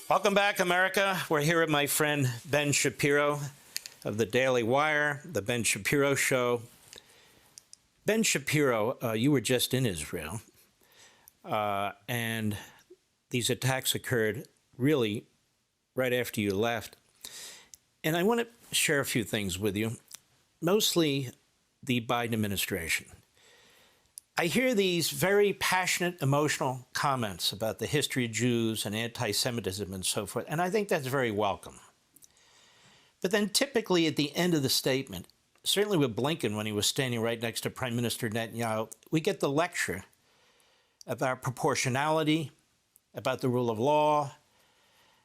Welcome back, America. We're here with my friend Ben Shapiro of the Daily Wire, the Ben Shapiro Show. Ben Shapiro, you were just in Israel, and these attacks occurred really right after you left. And I want to share a few things with you, mostly the Biden administration. I hear these very passionate, emotional comments about the history of Jews and anti-Semitism and so forth, and I think that's very welcome. But then typically at the end of the statement, certainly with Blinken when he was standing right next to Prime Minister Netanyahu, we get the lecture about proportionality, about the rule of law,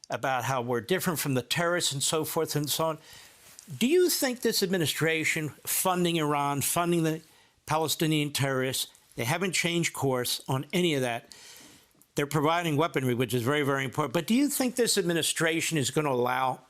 about how we're different from the terrorists and so forth and so on. Do you think this administration funding Iran, funding the Palestinian terrorists, they haven't changed course on any of that? They're providing weaponry, which is very, very important. But do you think this administration is going to allow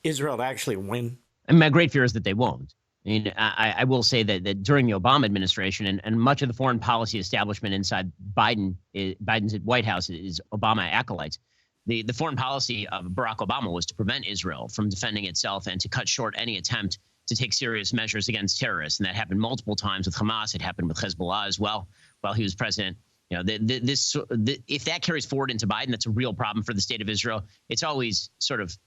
Israel to actually win? And my great fear is that they won't. I mean, I will say that during the Obama administration and much of the foreign policy establishment inside Biden's White House is Obama acolytes. The foreign policy of Barack Obama was to prevent Israel from defending itself and to cut short any attempt to take serious measures against terrorists. And that happened multiple times with Hamas. It happened with Hezbollah as well while he was president. You know, if that carries forward into Biden, that's a real problem for the state of Israel. It's always sort of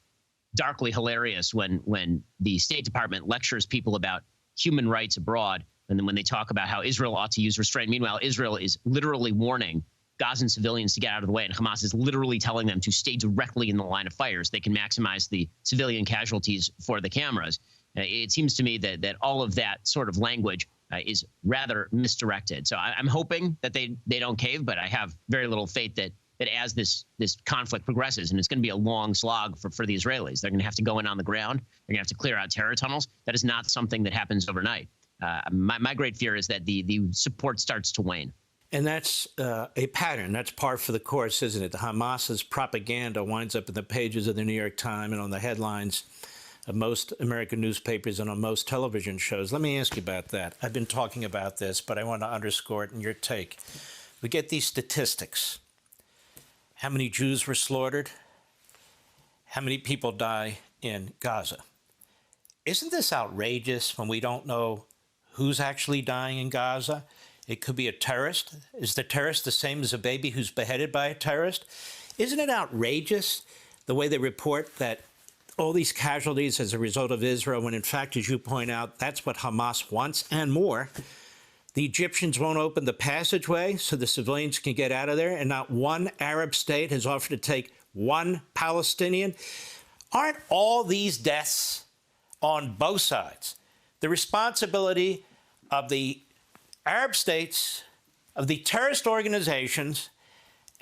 darkly hilarious when the State Department lectures people about human rights abroad, and then when they talk about how Israel ought to use restraint. Meanwhile, Israel is literally warning Gazan civilians to get out of the way, and Hamas is literally telling them to stay directly in the line of fire so they can maximize the civilian casualties for the cameras. It seems to me that all of that sort of language is rather misdirected. So I'm hoping that they don't cave, but I have very little faith that as this conflict progresses, and it's going to be a long slog for the Israelis, they're going to have to go in on the ground. They're going to have to clear out terror tunnels. That is not something that happens overnight. My great fear is that the support starts to wane. And that's a pattern. That's par for the course, isn't it? The Hamas's propaganda winds up in the pages of the New York Times and on the headlines of most American newspapers and on most television shows. Let me ask you about that. I've been talking about this, but I want to underscore it in your take. We get these statistics. How many Jews were slaughtered? How many people die in Gaza? Isn't this outrageous when we don't know who's actually dying in Gaza? It could be a terrorist. Is the terrorist the same as a baby who's beheaded by a terrorist? Isn't it outrageous the way they report that all these casualties as a result of Israel, when in fact, as you point out, that's what Hamas wants and more? The Egyptians won't open the passageway so the civilians can get out of there, and not one Arab state has offered to take one Palestinian. Aren't all these deaths on both sides the responsibility of the Arab states, of the terrorist organizations,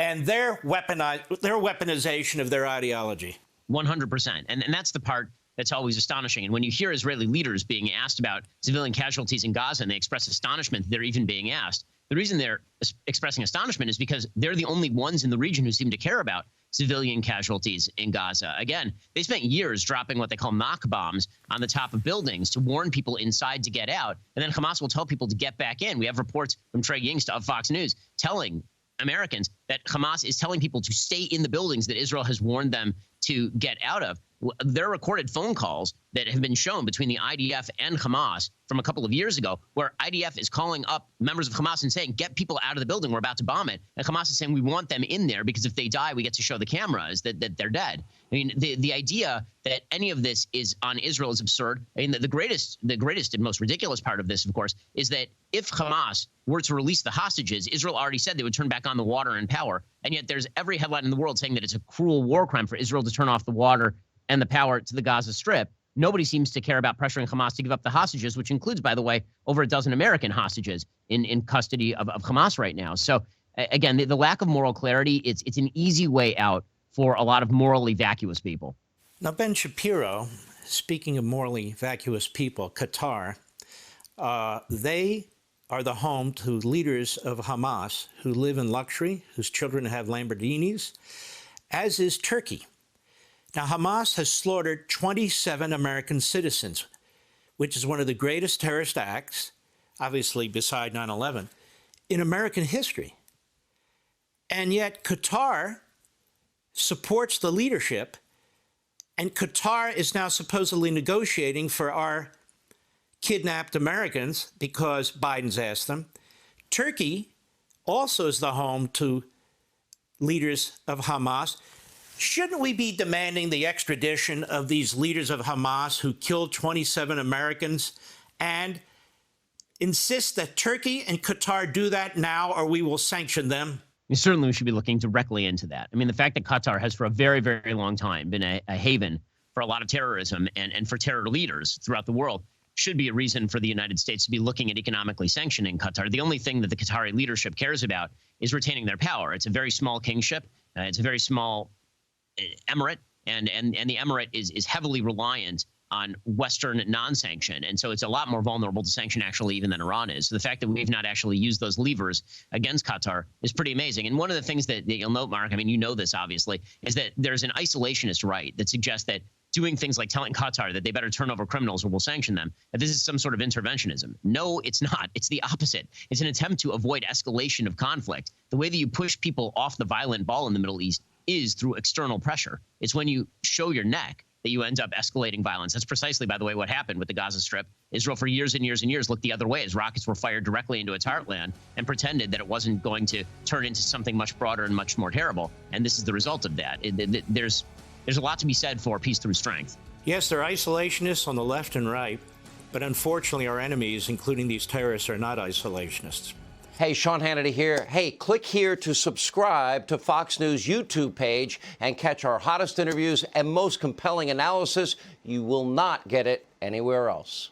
and their weaponization of their ideology? 100%. And that's the part that's always astonishing. And when you hear Israeli leaders being asked about civilian casualties in Gaza and they express astonishment that they're even being asked, the reason they're expressing astonishment is because they're the only ones in the region who seem to care about civilian casualties in Gaza. Again, they spent years dropping what they call knock bombs on the top of buildings to warn people inside to get out. And then Hamas will tell people to get back in. We have reports from Trey Yingst of Fox News telling Americans that Hamas is telling people to stay in the buildings that Israel has warned them to get out of. There are recorded phone calls that have been shown between the IDF and Hamas from a couple of years ago, where IDF is calling up members of Hamas and saying, get people out of the building, we're about to bomb it. And Hamas is saying, we want them in there because if they die, we get to show the cameras that they're dead. I mean, the idea that any of this is on Israel is absurd. I mean, the greatest and most ridiculous part of this, of course, is that if Hamas were to release the hostages, Israel already said they would turn back on the water and power. And yet there's every headline in the world saying that it's a cruel war crime for Israel to turn off the water and the power to the Gaza Strip. Nobody seems to care about pressuring Hamas to give up the hostages, which includes, by the way, over a dozen American hostages in custody of Hamas right now. So, again, the lack of moral clarity, it's an easy way out for a lot of morally vacuous people. Now, Ben Shapiro, speaking of morally vacuous people, Qatar, they are the home to leaders of Hamas who live in luxury, whose children have Lamborghinis, as is Turkey. Now, Hamas has slaughtered 27 American citizens, which is one of the greatest terrorist acts, obviously beside 9/11, in American history. And yet Qatar supports the leadership, and Qatar is now supposedly negotiating for our kidnapped Americans because Biden's asked them. Turkey also is the home to leaders of Hamas. Shouldn't we be demanding the extradition of these leaders of Hamas who killed 27 Americans and insist that Turkey and Qatar do that now, or we will sanction them? Certainly, we should be looking directly into that. I mean, the fact that Qatar has for a very, very long time been a haven for a lot of terrorism and for terror leaders throughout the world should be a reason for the United States to be looking at economically sanctioning Qatar. The only thing that the Qatari leadership cares about is retaining their power. It's a very small kingship. It's a very small emirate, and the emirate is heavily reliant on Western non-sanction. And so it's a lot more vulnerable to sanction actually even than Iran is. So the fact that we've not actually used those levers against Qatar is pretty amazing. And one of the things that you'll note, Mark, I mean, you know this obviously, is that there's an isolationist right that suggests that doing things like telling Qatar that they better turn over criminals or we'll sanction them, that this is some sort of interventionism. No, it's not. It's the opposite. It's an attempt to avoid escalation of conflict. The way that you push people off the violent ball in the Middle East is through external pressure. It's when you show your neck that you end up escalating violence. That's precisely, by the way, what happened with the Gaza Strip. Israel, for years and years and years, looked the other way as rockets were fired directly into its heartland and pretended that it wasn't going to turn into something much broader and much more terrible. And this is the result of that. There's a lot to be said for peace through strength. Yes, they're isolationists on the left and right, but unfortunately our enemies, including these terrorists, are not isolationists. Hey, Sean Hannity here. Hey, click here to subscribe to Fox News YouTube page and catch our hottest interviews and most compelling analysis. You will not get it anywhere else.